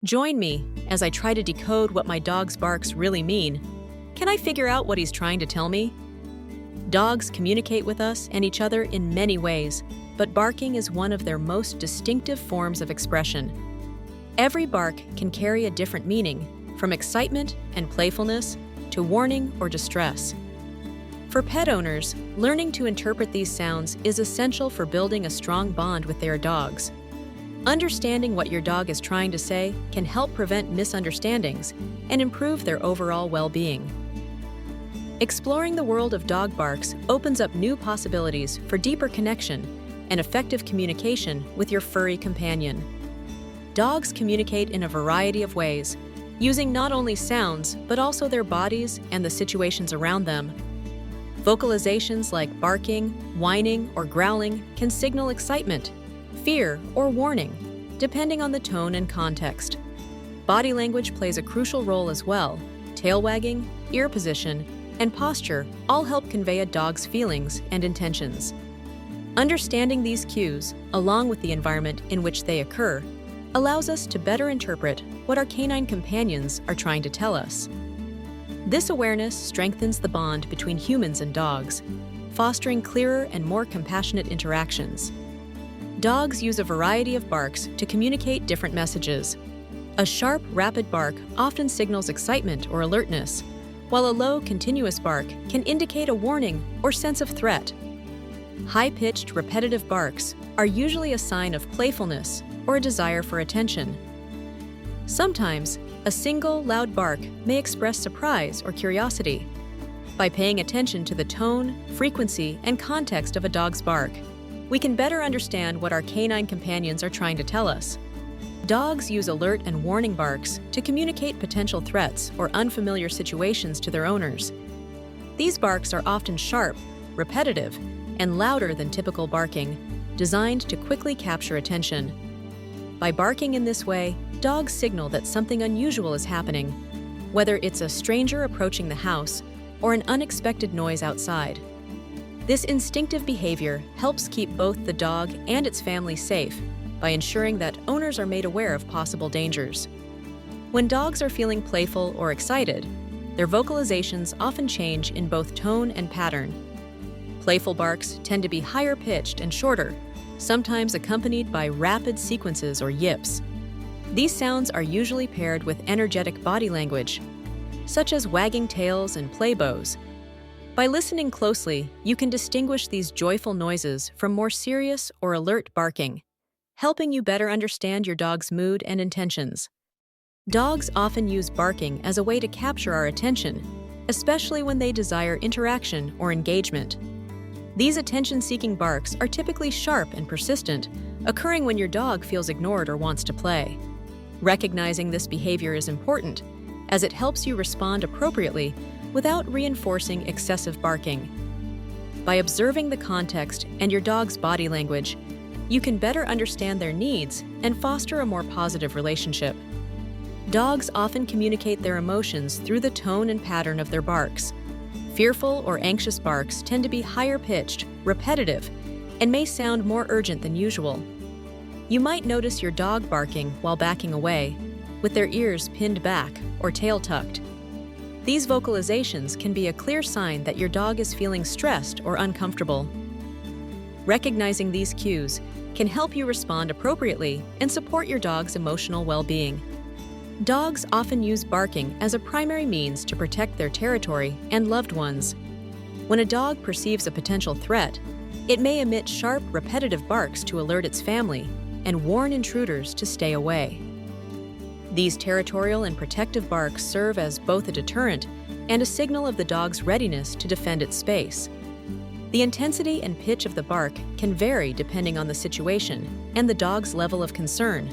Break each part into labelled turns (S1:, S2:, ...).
S1: Join me as I try to decode what my dog's barks really mean. Can I figure out what he's trying to tell me? Dogs communicate with us and each other in many ways, but barking is one of their most distinctive forms of expression. Every bark can carry a different meaning, from excitement and playfulness to warning or distress. For pet owners, learning to interpret these sounds is essential for building a strong bond with their dogs. Understanding what your dog is trying to say can help prevent misunderstandings and improve their overall well-being. Exploring the world of dog barks opens up new possibilities for deeper connection and effective communication with your furry companion. Dogs communicate in a variety of ways, using not only sounds but also their bodies and the situations around them. Vocalizations like barking, whining, or growling can signal excitement, fear, or warning, depending on the tone and context. Body language plays a crucial role as well. Tail wagging, ear position, and posture all help convey a dog's feelings and intentions. Understanding these cues, along with the environment in which they occur, allows us to better interpret what our canine companions are trying to tell us. This awareness strengthens the bond between humans and dogs, fostering clearer and more compassionate interactions. Dogs use a variety of barks to communicate different messages. A sharp, rapid bark often signals excitement or alertness, while a low, continuous bark can indicate a warning or sense of threat. High-pitched, repetitive barks are usually a sign of playfulness or a desire for attention. Sometimes, a single, loud bark may express surprise or curiosity. By paying attention to the tone, frequency, and context of a dog's bark, we can better understand what our canine companions are trying to tell us. Dogs use alert and warning barks to communicate potential threats or unfamiliar situations to their owners. These barks are often sharp, repetitive, and louder than typical barking, designed to quickly capture attention. By barking in this way, dogs signal that something unusual is happening, whether it's a stranger approaching the house or an unexpected noise outside. This instinctive behavior helps keep both the dog and its family safe by ensuring that owners are made aware of possible dangers. When dogs are feeling playful or excited, their vocalizations often change in both tone and pattern. Playful barks tend to be higher pitched and shorter, sometimes accompanied by rapid sequences or yips. These sounds are usually paired with energetic body language, such as wagging tails and play bows. By listening closely, you can distinguish these joyful noises from more serious or alert barking, helping you better understand your dog's mood and intentions. Dogs often use barking as a way to capture our attention, especially when they desire interaction or engagement. These attention-seeking barks are typically sharp and persistent, occurring when your dog feels ignored or wants to play. Recognizing this behavior is important, as it helps you respond appropriately without reinforcing excessive barking. By observing the context and your dog's body language, you can better understand their needs and foster a more positive relationship. Dogs often communicate their emotions through the tone and pattern of their barks. Fearful or anxious barks tend to be higher-pitched, repetitive, and may sound more urgent than usual. You might notice your dog barking while backing away, with their ears pinned back or tail tucked. These vocalizations can be a clear sign that your dog is feeling stressed or uncomfortable. Recognizing these cues can help you respond appropriately and support your dog's emotional well-being. Dogs often use barking as a primary means to protect their territory and loved ones. When a dog perceives a potential threat, it may emit sharp, repetitive barks to alert its family and warn intruders to stay away. These territorial and protective barks serve as both a deterrent and a signal of the dog's readiness to defend its space. The intensity and pitch of the bark can vary depending on the situation and the dog's level of concern.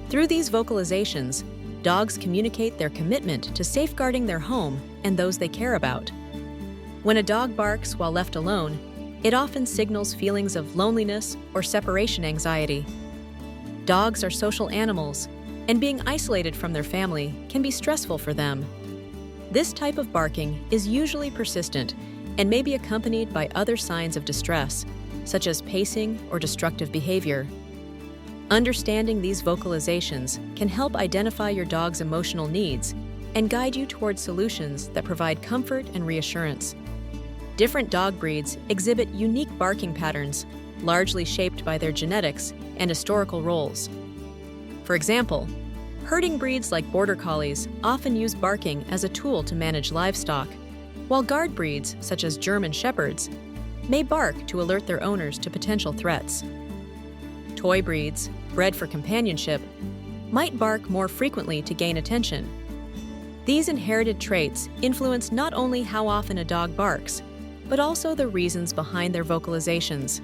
S1: Through these vocalizations, dogs communicate their commitment to safeguarding their home and those they care about. When a dog barks while left alone, it often signals feelings of loneliness or separation anxiety. Dogs are social animals, and being isolated from their family can be stressful for them. This type of barking is usually persistent and may be accompanied by other signs of distress, such as pacing or destructive behavior. Understanding these vocalizations can help identify your dog's emotional needs and guide you towards solutions that provide comfort and reassurance. Different dog breeds exhibit unique barking patterns, largely shaped by their genetics and historical roles. For example, herding breeds like Border Collies often use barking as a tool to manage livestock, while guard breeds, such as German Shepherds, may bark to alert their owners to potential threats. Toy breeds, bred for companionship, might bark more frequently to gain attention. These inherited traits influence not only how often a dog barks, but also the reasons behind their vocalizations.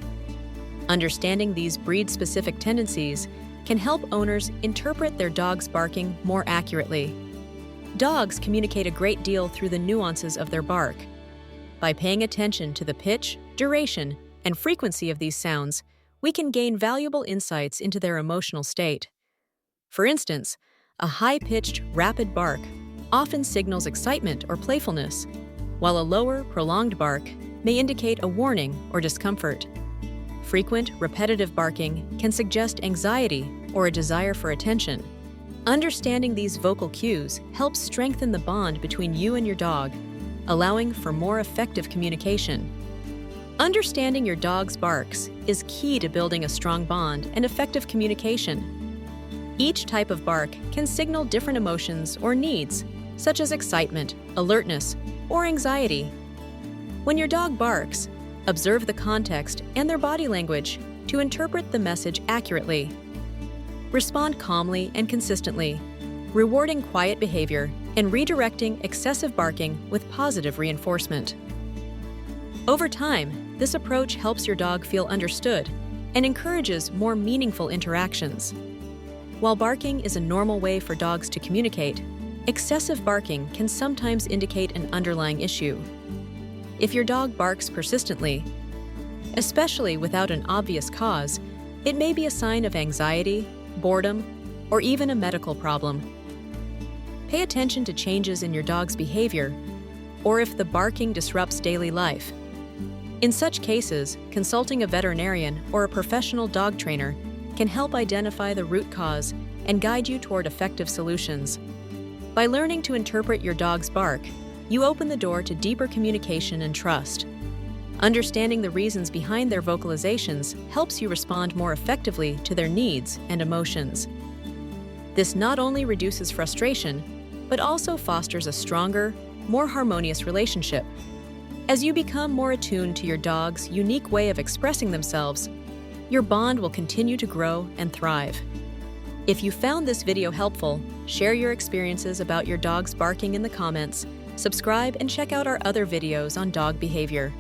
S1: Understanding these breed-specific tendencies can help owners interpret their dog's barking more accurately. Dogs communicate a great deal through the nuances of their bark. By paying attention to the pitch, duration, and frequency of these sounds, we can gain valuable insights into their emotional state. For instance, a high-pitched, rapid bark often signals excitement or playfulness, while a lower, prolonged bark may indicate a warning or discomfort. Frequent, repetitive barking can suggest anxiety or a desire for attention. Understanding these vocal cues helps strengthen the bond between you and your dog, allowing for more effective communication. Understanding your dog's barks is key to building a strong bond and effective communication. Each type of bark can signal different emotions or needs, such as excitement, alertness, or anxiety. When your dog barks, observe the context and their body language to interpret the message accurately. Respond calmly and consistently, rewarding quiet behavior and redirecting excessive barking with positive reinforcement. Over time, this approach helps your dog feel understood and encourages more meaningful interactions. While barking is a normal way for dogs to communicate, excessive barking can sometimes indicate an underlying issue. If your dog barks persistently, especially without an obvious cause, it may be a sign of anxiety, boredom, or even a medical problem. Pay attention to changes in your dog's behavior, or if the barking disrupts daily life. In such cases, consulting a veterinarian or a professional dog trainer can help identify the root cause and guide you toward effective solutions. By learning to interpret your dog's bark, you open the door to deeper communication and trust. Understanding the reasons behind their vocalizations helps you respond more effectively to their needs and emotions. This not only reduces frustration, but also fosters a stronger, more harmonious relationship. As you become more attuned to your dog's unique way of expressing themselves, your bond will continue to grow and thrive. If you found this video helpful, share your experiences about your dog's barking in the comments, subscribe, and check out our other videos on dog behavior.